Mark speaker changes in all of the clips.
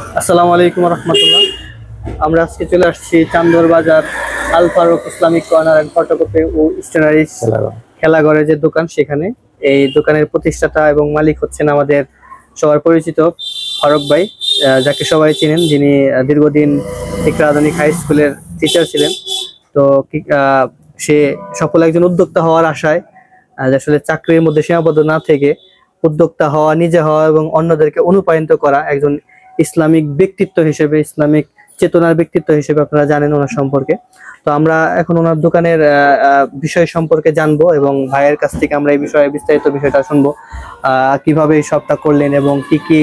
Speaker 1: আসসালামু আলাইকুম রহমতুল্লাহ। আমরা আজকে চলে আসছি Chandar Bazar Al Faruk Islamic corner and photocopy ও স্টেশনারি খেলাঘরের যে দোকান, সেখানে এই দোকানের প্রতিষ্ঠাতা এবং মালিক হচ্ছেন আমাদের সবার পরিচিত ফারুক ভাই, যাকে সবাই চিনেন, যিনি দীর্ঘদিন ইকরা আধুনিক হাই স্কুলের টিচার ছিলেন। তো সে সফল একজন উদ্যোক্তা হওয়ার আশায় আসলে চাকরির মধ্যে সীমাবদ্ধ না থেকে উদ্যোক্তা হওয়া, নিজে হওয়া এবং অন্যদেরকে অনুপ্রাণিত করা একজন ইসলামিক ব্যক্তিত্ব হিসেবে, ইসলামিক চেতনার ব্যক্তিত্ব হিসেবে আপনারা জানেন ওনার সম্পর্কে। তো আমরা এখন ওনার দোকানের বিষয় সম্পর্কে জানবো এবং ভাইয়ের কাছ থেকে আমরা এই বিষয়ে বিস্তারিত বিষয়টা শুনবো, কিভাবে এই সবটা করলেন এবং কি কি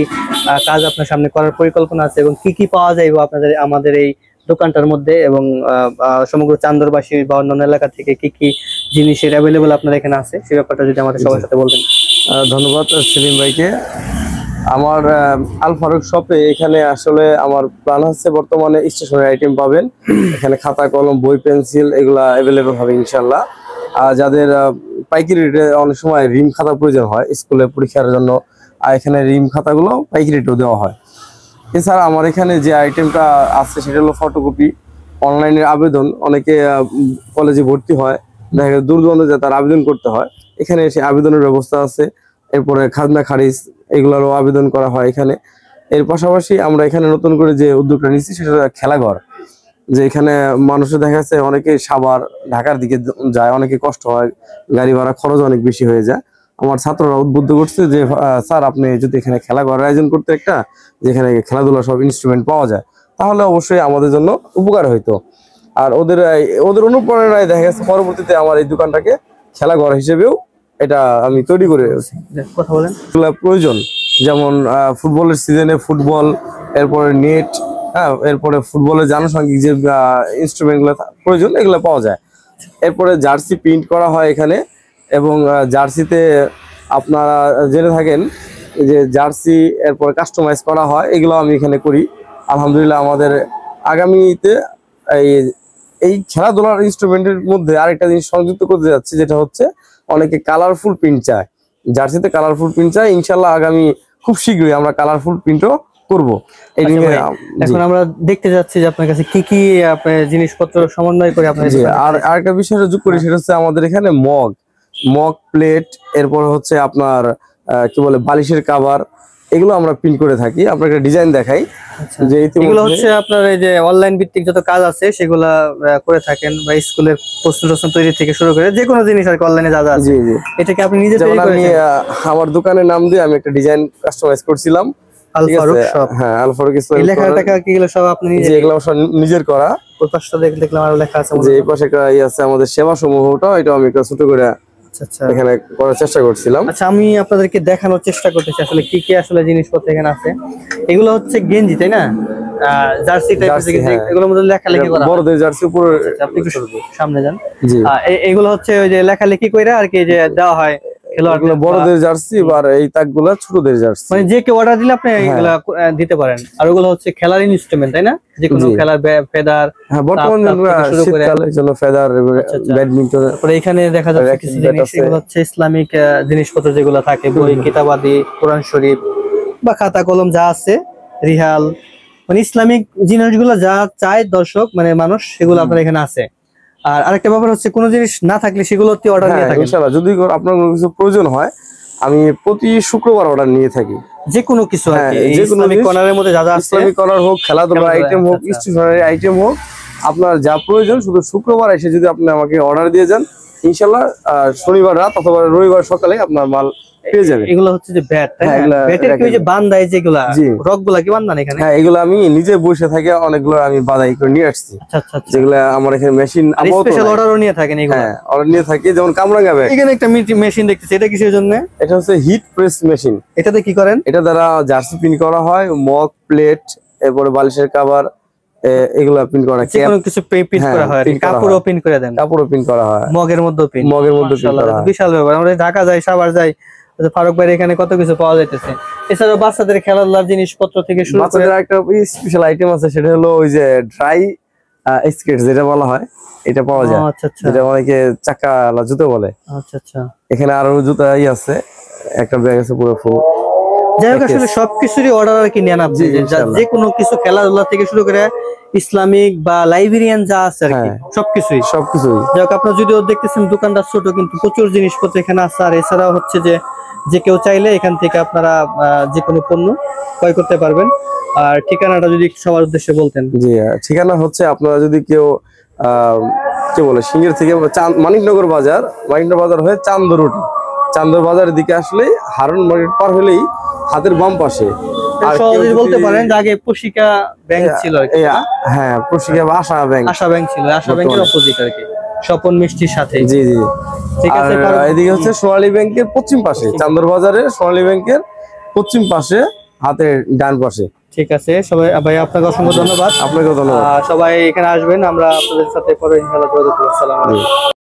Speaker 1: কাজ আপনার সামনে করার পরিকল্পনা আছে এবং কি কি পাওয়া যাইব আপনাদের আমাদের এই দোকানটার মধ্যে, এবং সমগ্র চান্দরবাসী বা অন্যান্য এলাকা থেকে কি কি জিনিসের অ্যাভেলেবল আপনার এখানে আছে, সেই ব্যাপারটা যদি আমাদের সবার সাথে বলতেন।
Speaker 2: ধন্যবাদ সেলিম ভাইকে। আমার আল ফারুক শপে এখানে আসলে আমার প্ল্যান হচ্ছে বর্তমানে স্টেশনারি আইটেম পাবেন। এখানে খাতা কলম বই পেন্সিল এগুলা অ্যাভেলেবল হবে ইনশাল্লাহ। আর যাদের পাইকারি রেটে অনেক সময় রিম খাতা প্রয়োজন হয় স্কুলে পরীক্ষার জন্য, আর এখানে রিম খাতাগুলো পাইকারি রেটেও দেওয়া হয়। এছাড়া আমার এখানে যে আইটেমটা আছে সেটা হলো ফটোকপি, অনলাইনের আবেদন। অনেকে কলেজে ভর্তি হয়, দেখা যায় দূর দূরান্ত যায়, তার আবেদন করতে হয়, এখানে এসে আবেদনের ব্যবস্থা আছে। এরপরে খাজনা খারিজ এগুলোরও আবেদন করা হয় এখানে। এর পাশাপাশি আমরা এখানে নতুন করে যে উদ্যোগটা নিচ্ছি সেটা খেলাঘর, যে এখানে মানুষের দেখা যাচ্ছে অনেকে সাভার ঢাকার দিকে যায়, অনেকে কষ্ট হয়, গাড়ি ভাড়া খরচ অনেক বেশি হয়ে যায়। আমার ছাত্ররা উদ্বুদ্ধ করছে যে স্যার আপনি যদি এখানে খেলাঘরের আয়োজন করতে একটা, যেখানে খেলাধুলা সব ইনস্ট্রুমেন্ট পাওয়া যায়, তাহলে অবশ্যই আমাদের জন্য উপকার হইতো। আর ওদের ওদের অনুপ্রেরণায় দেখা গেছে পরবর্তীতে আমার এই দোকানটাকে খেলাঘর হিসেবেও এটা আমি তৈরি করে
Speaker 1: কথা বলেন।
Speaker 2: প্রয়োজন, যেমন ফুটবলের সিজনে ফুটবল, এরপরে নেট, হ্যাঁ, এরপরে ফুটবলের আনুষঙ্গিক যে ইনস্ট্রুমেন্ট গুলো প্রয়োজন এগুলো পাওয়া যায়। এরপরে জার্সি প্রিন্ট করা হয় এখানে, এবং জার্সিতে আপনারা জেনে থাকেন যে জার্সি এরপরে কাস্টমাইজ করা হয়, এগুলো আমি এখানে করি আলহামদুলিল্লাহ। আমাদের আগামীতে এই এই খেলাধুলার ইনস্ট্রুমেন্টের মধ্যে আরেকটা জিনিস সংযুক্ত করতে যাচ্ছি, যেটা হচ্ছে অনেকে কালারফুল প্রিন্ট চায়, জার্সিতে কালারফুল প্রিন্ট চায়। ইনশাল্লাহ আগামী খুব শীঘ্রই আমরা কালারফুল প্রিন্টও করবো।
Speaker 1: এখন আমরা দেখতে যাচ্ছি যে আপনার কাছে কি কি জিনিসপত্র সমন্বয় করে আপনার।
Speaker 2: আর আরেকটা বিষয় যোগ করি, সেটা হচ্ছে আমাদের এখানে মগ প্লেট, এরপর হচ্ছে আপনার কি বলে বালিশের কাভার, এগুলো আমরা প্রিন্ট করে থাকি। আপনাকে ডিজাইন দেখাই যে
Speaker 1: এগুলো হচ্ছে আপনার এই যে অনলাইন ভিত্তিক যত কাজ আছে সেগুলা করে থাকেন, বা স্কুলের প্রশ্ন তৈরি থেকে শুরু করে যে কোনো জিনিস আর কি অনলাইনে যা যা আছে। এটাকে আপনি নিজে তৈরি করেছেন?
Speaker 2: আমি আমার দোকানের নাম দিয়ে আমি একটা ডিজাইন কাস্টমাইজ করছিলাম।
Speaker 1: আল ফারুক শপ,
Speaker 2: হ্যাঁ, আল ফারুক
Speaker 1: এই লেখাটা কি এগুলো সব আপনি নিজে?
Speaker 2: এগুলো সব নিজের করা।
Speaker 1: ওই পাশটা দেখলাম আরো লেখা আছে,
Speaker 2: যে এই পাশে একটা আছে আমাদের সেবা সমূহটা, এটা আমি একটা ছোট করে এখানে করার চেষ্টা করছিলাম।
Speaker 1: আচ্ছা, আমি আপনাদেরকে দেখানোর চেষ্টা করতেছি আসলে কি কি আসলে জিনিসপত্র এখানে আছে। এগুলো হচ্ছে গেঞ্জি, তাই না? জার্সি টাইপের গেঞ্জি, এগুলোর মধ্যে লেখালেখি করা,
Speaker 2: বড়দের জার্সি উপরে।
Speaker 1: আপনি একটু সামনে যান। এগুলো হচ্ছে ওই যে লেখালেখি কইরা আর কি যে দেওয়া হয় খেলোয়াড়গুলো,
Speaker 2: বড়দের জার্সি, আর এই তাকগুলো ছোটদের জার্সি।
Speaker 1: মানে যে কেউ অর্ডার দিলে আপনি এগুলা দিতে পারেন। আর ওগুলো হচ্ছে খেলার ইনস্ট্রুমেন্ট, তাই না? যে কোনো খেলার ফেদার,
Speaker 2: হ্যাঁ, বর্তমানে শীতকালের জন্য ফেদার, ব্যাডমিন্টন।
Speaker 1: তারপরে এখানে দেখা যাচ্ছে কিছু জিনিস, এগুলো হচ্ছে ইসলামিক জিনিসপত্র যেগুলো থাকে, বই, কিতাবাদি, কোরআন শরীফ বা খাতা কলম যা আছে, রিহাল, মানে ইসলামিক জিনিসগুলো যা চায় দর্শক মানে মানুষ, সেগুলো আপনার এখানে আছে। আর আরেকটা ব্যাপার হচ্ছে কোনো জিনিস না থাকলে সেগুলো অর্ডার নিয়ে থাকেন
Speaker 2: ইনশাআল্লাহ। যদি আপনার কোনো কিছু প্রয়োজন হয়, আমি প্রতি শুক্রবার অর্ডার নিয়ে থাকি,
Speaker 1: যে কোনো কিছু আর কি, ইসলামিক কর্নারের মধ্যে যা যা আছে,
Speaker 2: ইসলামিক কর্নার হোক, খেলাধুলার আইটেম হোক, স্টেশনারি আইটেম হোক, আপনার যা প্রয়োজন শুধু শুক্রবার এসে যদি আপনি আমাকে অর্ডার দিয়ে যান, ইনশাআল্লাহ শনিবার রাত অথবা রবিবার সকালে আপনার মাল পেয়ে যাবে।
Speaker 1: এগুলো হচ্ছে যে ব্যাট, তাই না? ব্যাটের কি ওই যে বান্দায় যেগুলা রকগুলা কি বান্দান এখানে?
Speaker 2: হ্যাঁ, এগুলো আমি নিজে বসে থাকি, অনেকগুলো আমি বাদাই করে নিয়ে আসছি।
Speaker 1: আচ্ছা,
Speaker 2: যেগুলো আমার এখানে মেশিন
Speaker 1: স্পেশাল অর্ডারও নিয়ে থাকেন এগুলো?
Speaker 2: হ্যাঁ, অর্ডার নিয়ে থাকি। যেমন কামরাঙ্গা ব্যাগ,
Speaker 1: এখানে একটা মেশিন দেখতেছি, এটা কিসের জন্য?
Speaker 2: এটা হচ্ছে হিট প্রেস মেশিন।
Speaker 1: এটাতে কি করেন?
Speaker 2: এটা দ্বারা জার্সি প্রিন্ট করা হয়, মগ প্লেট, এরপরে বালিশের কভার, এগুলো প্রিন্ট করা,
Speaker 1: কোনো কিছু প্রিন্ট করা হয়, কাপড়ও প্রিন্ট করে দেন?
Speaker 2: কাপড়ও প্রিন্ট করা হয়,
Speaker 1: মগের মধ্যে প্রিন্ট
Speaker 2: করা হয়।
Speaker 1: বিশাল ব্যাপার। আমরা ঢাকা যাই, সাভার যাই, ফারুক ভাই এখানে কত কিছু পাওয়া যাইতেছে। এছাড়াও বাচ্চাদের খেলাধুলার জিনিসপত্র থেকে শুরু করে
Speaker 2: একটা স্পেশাল আইটেম আছে, সেটা হলো ওই যে ড্রাই স্কেট যেটা বলা হয়, এটা পাওয়া যায়। যেটা অনেকে চাকা জুতো বলে। এখানে আরো জুতাই আছে, একটা ব্যাগ আছে পুরো ফুল।
Speaker 1: যাই হোক, আসলে সবকিছুরই অর্ডার আর কি নেন আপনি,
Speaker 2: জি,
Speaker 1: যে
Speaker 2: ইনশাআল্লাহ।
Speaker 1: যে কোনো কিছু খেলাধুলা থেকে শুরু করে ইসলামিক বা লাইব্রেরিয়ান যা আছে আর কি,
Speaker 2: হ্যাঁ।
Speaker 1: সবকিছুই।
Speaker 2: সবকিছুই।
Speaker 1: যাই হোক, আপনার যদিও দেখতেছেন দোকানটা ছোট, কিন্তু প্রচুর জিনিসপত্র এখানে আছে। আর এছাড়াও হচ্ছে যে যে কেউ চাইলে এখান থেকে আপনারা যে কোনো পণ্য ক্রয় করতে পারবেন। আর ঠিকানাটা যদি একটু সবার উদ্দেশ্যে বলতেন।
Speaker 2: জি, ঠিকানা হচ্ছে আপনারা যদি কেউ কি বলে সিঙ্গের থেকে মানিকনগর বাজার, মানিকনগর বাজার হয়ে চান্দর বাজারের দিকে আসলে হারুন মার্কেট পার হলেই হাতের বাম পাশে। আর কেউ
Speaker 1: সহজে
Speaker 2: যদি-
Speaker 1: বলতে পারেন যে আগে পুশিকা ব্যাংক ছিল আর কি,
Speaker 2: এই, হ্যাঁ, প্রশিকা বা আশা ব্যাংক।
Speaker 1: আশা ব্যাংক ছিল, আশা ব্যাংকের অপোজিট আর কি, স্বপন মিষ্টির সাথে।
Speaker 2: জি জি।
Speaker 1: ঠিক
Speaker 2: আর
Speaker 1: আছে,
Speaker 2: এদিকে হচ্ছে সোনালী ব্যাংকের পশ্চিম পাশে, চান্দর বাজারে সোনালী ব্যাংকের পশ্চিম পাশে হাতের ডান পাশে।
Speaker 1: ঠিক আছে সবাই, ভাই আপনাকে অসংখ্য ধন্যবাদ।
Speaker 2: আপনাকেও ধন্যবাদ।
Speaker 1: সবাই এখানে আসবেন, আমরা আপনাদের সাথে পরে ইনশাআল্লাহ যোগাযোগ করব। আসসালামু আলাইকুম।